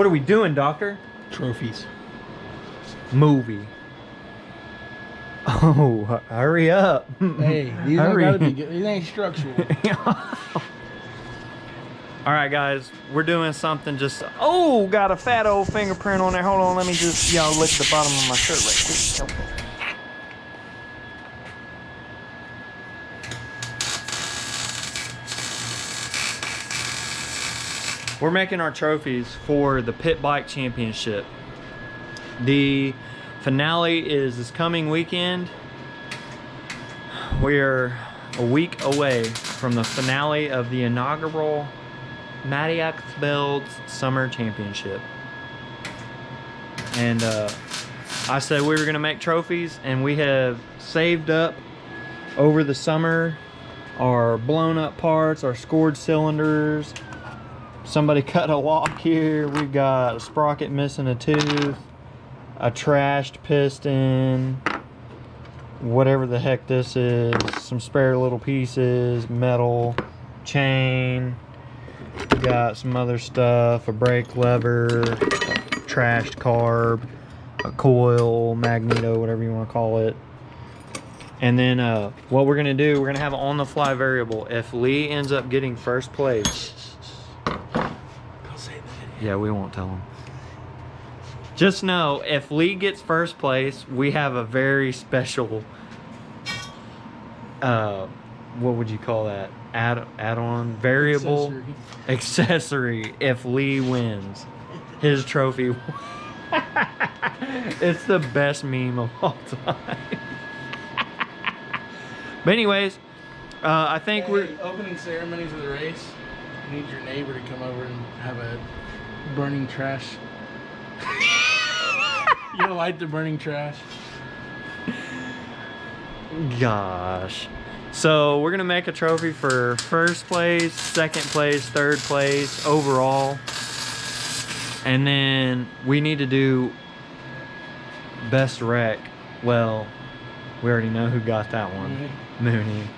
What are we doing, doctor? Trophies. Movie. Oh, hurry up. Hey, these don't gotta be good. These ain't structural. All right, guys, we're doing something just... Oh, got a fat old fingerprint on there. Hold on, let me just, y'all lick the bottom of my shirt right quick. We're making our trophies for the Pit Bike Championship. The finale is this coming weekend. We're a week away from the finale of the inaugural MattyXBuilds Summer Championship. And I said we were gonna make trophies, and we have saved up over the summer our blown up parts, our scored cylinders. Somebody cut a lock here. We've got a sprocket missing a tooth, a trashed piston, whatever the heck this is, some spare little pieces, metal, chain. We got some other stuff, a brake lever, a trashed carb, a coil, magneto, whatever you want to call it. And then what we're gonna do, we're gonna have an on-the-fly variable. If Lee ends up getting first place, yeah, we won't tell him. Just know, if Lee gets first place, we have a very special, what would you call that? Add-on variable accessory if Lee wins his trophy. It's the best meme of all time. But anyways, I think we're opening ceremonies of the race. You need your neighbor to come over and have a burning trash. You don't like the burning trash? Gosh. So we're gonna make a trophy for first place, second place, third place overall. And then we need to do best wreck. Well, we already know who got that one. Mooney.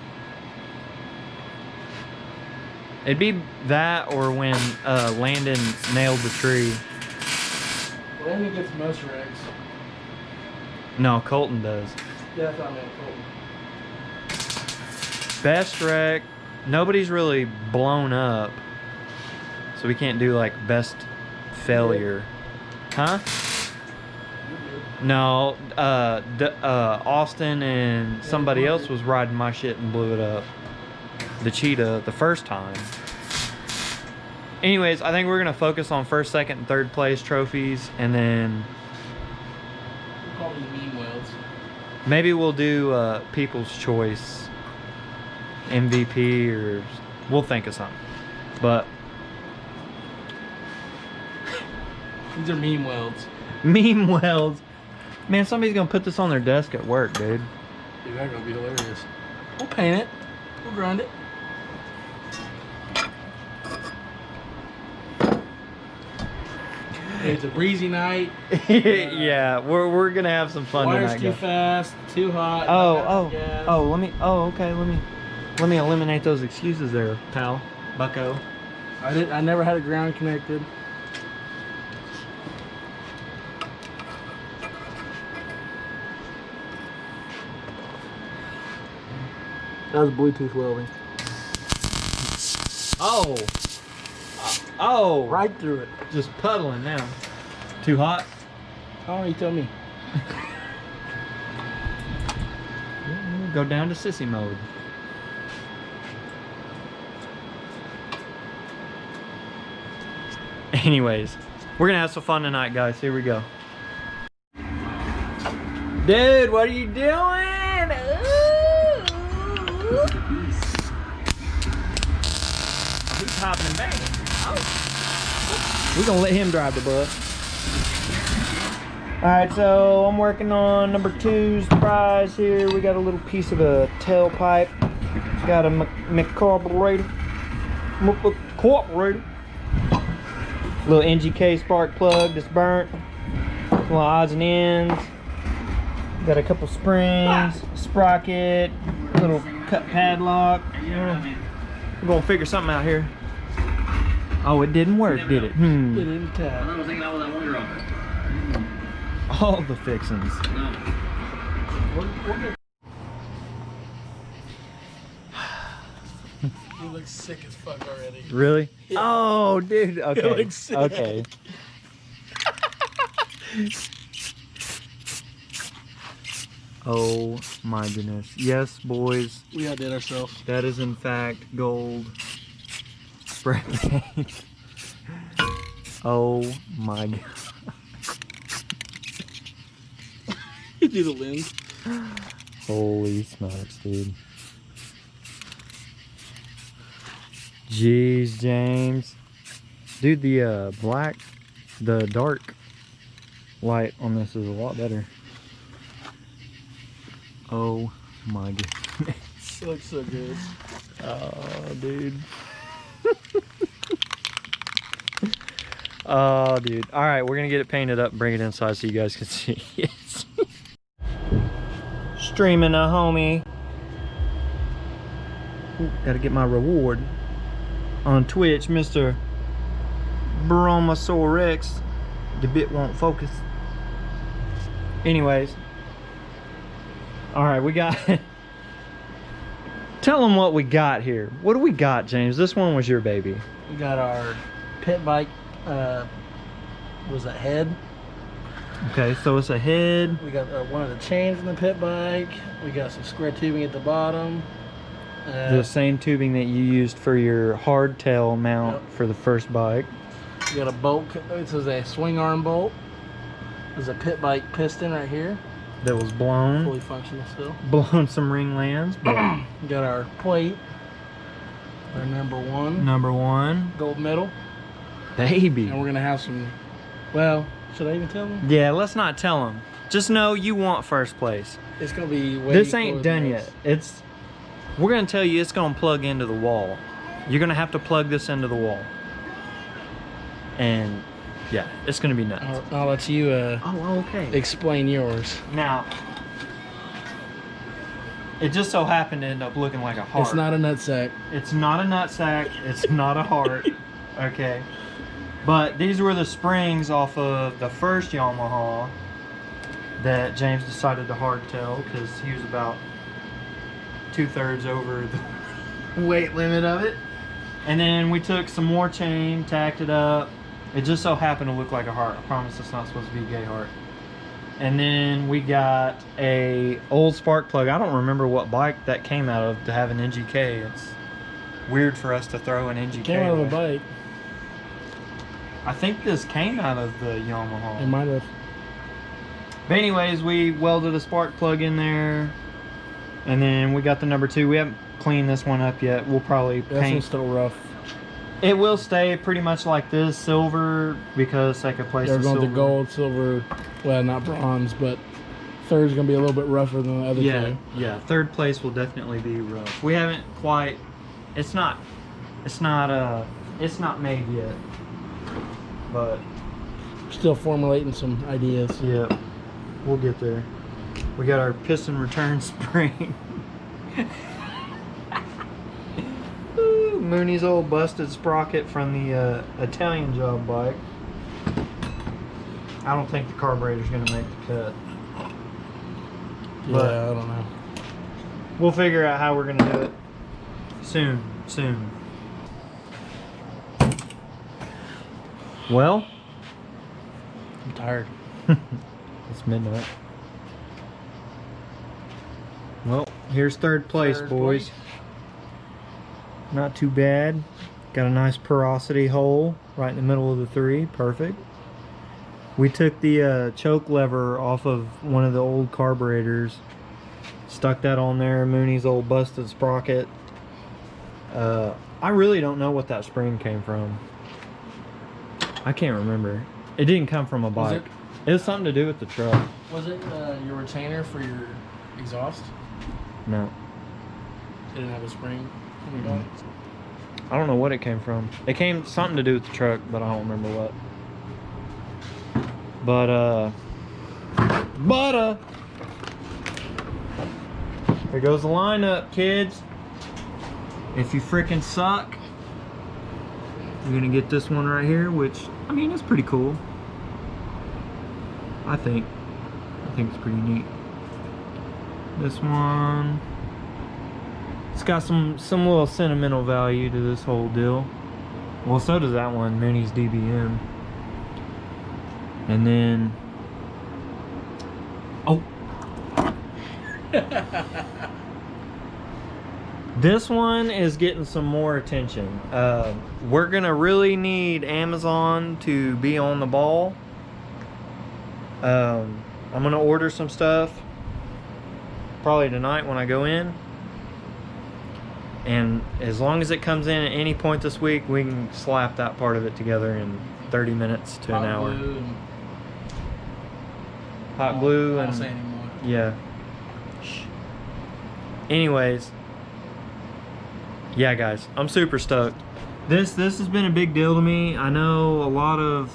It'd be that or when Landon nailed the tree. Landon gets most wrecks. No, Colton does. Yeah, I thought I meant Colton. Best wreck. Nobody's really blown up, so we can't do like best failure. Huh? No, Austin and somebody else was riding my shit and blew it up. The cheetah the first time. Anyways, I think we're gonna focus on first, second, and third place trophies, and then We'll call these meme welds. maybe we'll do People's Choice MVP, or we'll think of something. But These are meme welds. meme welds, man, somebody's gonna put this on their desk at work, dude. Dude, that's gonna be hilarious. We'll paint it. We'll grind it. It's a breezy night. Yeah, we're gonna have some fun Wire's tonight, too guys. fast, too hot. Let me eliminate those excuses there, pal. Bucko. I never had a ground connected. That was Bluetooth welding. Oh. Oh. Right through it. Just puddling now. Too hot? Oh, you tell me. Go down to sissy mode. Anyways, we're gonna have some fun tonight, guys. Here we go. Dude, what are you doing? Ooh. He's hopping and banging. Oh. We're gonna let him drive the bus. Alright, so I'm working on number 2's prize here. We got a little piece of a tailpipe. Got a carburetor. Little NGK spark plug that's burnt. Little odds and ends. Got a couple springs, sprocket, little cut padlock. We're gonna figure something out here. Oh, it didn't work, did it? It didn't I tap. was thinking that was that one girl. All the fixings. No. We'll get... You look sick as fuck already. Really? Yeah. Oh, dude. Okay. look sick. Okay. Oh my goodness. Yes, boys. We outdid ourselves. That is in fact gold spray paint. Oh my god. You do the lens. Holy smokes, dude. Jeez, James. Dude, the the dark light on this is a lot better. Oh my goodness. It looks so good. Oh, dude. Oh, dude. All right, we're gonna get it painted up and bring it inside so you guys can see it. Streaming a homie. Ooh, gotta get my reward on Twitch, Mr. Brontosaurus. The bit won't focus. Anyways. All right, we got... Tell them what we got here. What do we got, James? This one was your baby. We got our pit bike, was that head? Okay, so it's a head. We got one of the chains in the pit bike. We got some square tubing at the bottom. The same tubing that you used for your hardtail mount Yep. for the first bike. We got a bolt. This is a swing arm bolt. There's a pit bike piston right here. That was blown. Fully functional still. Blown some ring lands. But We got our plate. Our number one. number one. Gold medal. Baby. And we're going to have some... Well, should I even tell them? Yeah, let's not tell them. Just know you want first place. It's going to be way This cooler ain't than done this. yet. We're gonna tell you it's gonna plug into the wall. You're gonna have to plug this into the wall. And yeah, it's gonna be nuts. I'll let you Oh, okay. explain yours. Now, it just so happened to end up looking like a heart. It's not a nutsack. It's not a nutsack. It's not a heart. Okay. But these were the springs off of the first Yamaha that James decided to hardtail because he was about 2/3 over the weight limit of it. And then we took some more chain, tacked it up. It just so happened to look like a heart. I promise it's not supposed to be a gay heart. And then we got a old spark plug. I don't remember what bike that came out of to have an NGK. It's weird for us to throw an NGK. Came out of a away. bike. I think this came out of the Yamaha. It might have. But anyways, we welded a spark plug in there. And then we got the number two. We haven't cleaned this one up yet. We'll probably This paint. one's still rough. It will stay pretty much like this, silver, because second place They're is going silver. to gold, silver, well, not bronze, but third's going to be a little bit rougher than the other Yeah, two. yeah. Third place will definitely be rough. We haven't quite. It's not made yet. But Still formulating some ideas. yeah, we'll get there. We got our piston return spring. Ooh, Mooney's old busted sprocket from the Italian job bike. I don't think the carburetor's gonna make the cut. Yeah, But- I don't know. We'll figure out how we're gonna do it soon. Well, I'm tired. it's midnight. Well, here's third place, Third boys. place. Not too bad. Got a nice porosity hole right in the middle of the three. Perfect. We took the choke lever off of one of the old carburetors. Stuck that on there. Mooney's old busted sprocket. I really don't know what that spring came from. I can't remember. It didn't come from a Was bike. It was something to do with the truck. Was it your retainer for your exhaust? No. It didn't have a spring. I don't know what it came from. It came something to do with the truck, but I don't remember what. But here goes the lineup, kids. If you freaking suck, You're gonna get this one right here, which, I mean, it's pretty cool. I think it's pretty neat. This one, it's got some little sentimental value to this whole deal. Well, so does that one, Minnie's DBM. And then, oh. This one is getting some more attention. We're gonna really need Amazon to be on the ball. I'm gonna order some stuff probably tonight when I go in. And as long as it comes in at any point this week, we can slap that part of it together in 30 minutes to an hour. Hot glue and... I won't say anymore. Yeah. Anyways. Yeah, guys, I'm super stoked. This has been a big deal to me. I know a lot of,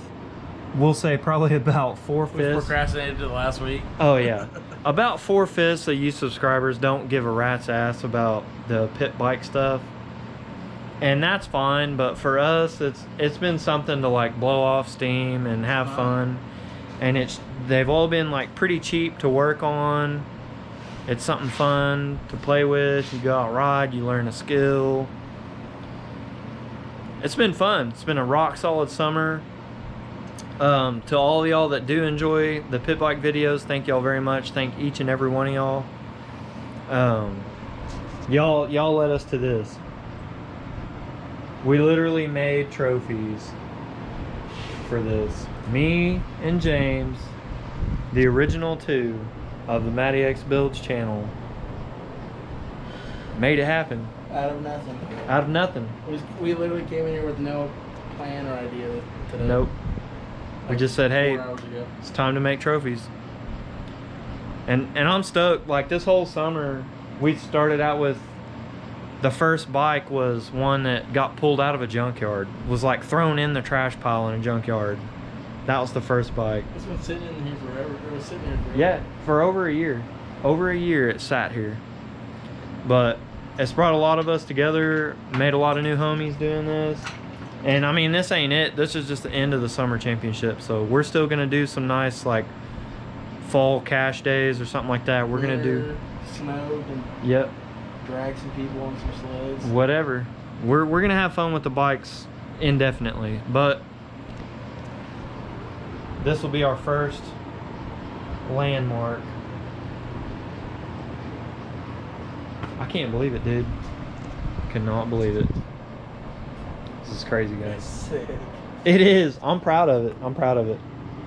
we'll say probably about 4/5. We procrastinated it last week. Oh yeah. About 4/5 of you subscribers don't give a rat's ass about the pit bike stuff. And that's fine, but for us it's been something to like blow off steam and have fun. And they've all been like pretty cheap to work on. It's something fun to play with. You go out ride, you learn a skill. It's been fun. It's been a rock solid summer. To all y'all that do enjoy the pit bike videos, thank y'all very much. Thank each and every one of y'all. Y'all led us to this. We literally made trophies for this. Me and James, the original two of the MattyXBuilds channel, made it happen. Out of nothing. Out of nothing. We literally came in here with no plan or idea today. Nope. We just said, hey, 4 hours ago. it's time to make trophies. And I'm stoked. Like this whole summer, we started out with, the first bike was one that got pulled out of a junkyard. Was like thrown in the trash pile in a junkyard. That was the first bike. It's been sitting in here forever. It was sitting here forever. Yeah, for over a year. Over a year it sat here. But it's brought a lot of us together, made a lot of new homies doing this. And I mean, this ain't it. This is just the end of the summer championship. So we're still gonna do some nice like fall cash days or something like that. We're gonna do snow and yep, drag some people on some sleds. whatever. We're gonna have fun with the bikes indefinitely. But this will be our first landmark. I can't believe it, dude. Cannot believe it. This is crazy, guys. Sick. It is. I'm proud of it. I'm proud of it.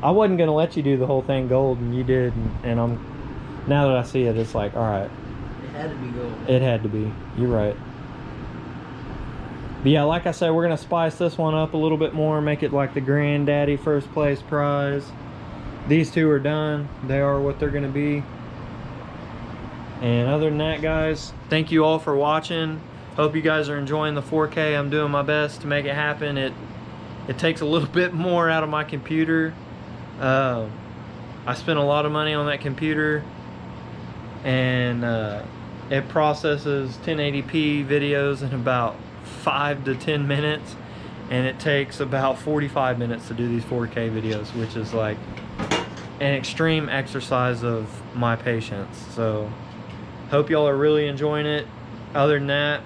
I wasn't gonna let you do the whole thing gold, and you did. And I'm, now that I see it, it's like, all right. It had to be gold. It had to be. You're right. But yeah, like I said, we're gonna spice this one up a little bit more, make it like the granddaddy first place prize. These two are done. They are what they're gonna be. And other than that, guys, thank you all for watching. Hope you guys are enjoying the 4K. I'm doing my best to make it happen. It takes a little bit more out of my computer. I spent a lot of money on that computer, and it processes 1080p videos in about 5 to 10 minutes, and it takes about 45 minutes to do these 4K videos, which is like an extreme exercise of my patience. So hope y'all are really enjoying it. Other than that,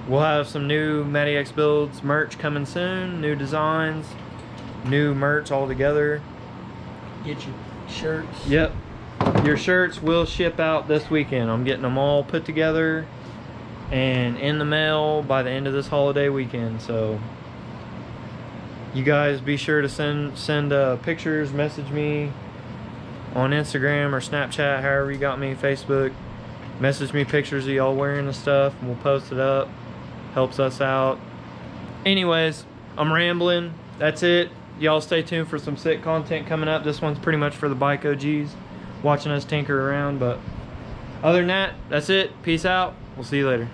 we'll have some new MattyXBuilds merch coming soon, new designs, new merch altogether. Get your shirts. Yep, your shirts will ship out this weekend. I'm getting them all put together and in the mail by the end of this holiday weekend. So you guys be sure to send pictures, message me on Instagram or Snapchat, however you got me, Facebook. Message me pictures of y'all wearing the stuff and we'll post it up. Helps us out. Anyways, I'm rambling. That's it. Y'all stay tuned for some sick content coming up. This one's pretty much for the bike OGs watching us tinker around. But other than that, that's it. Peace out. We'll see you later.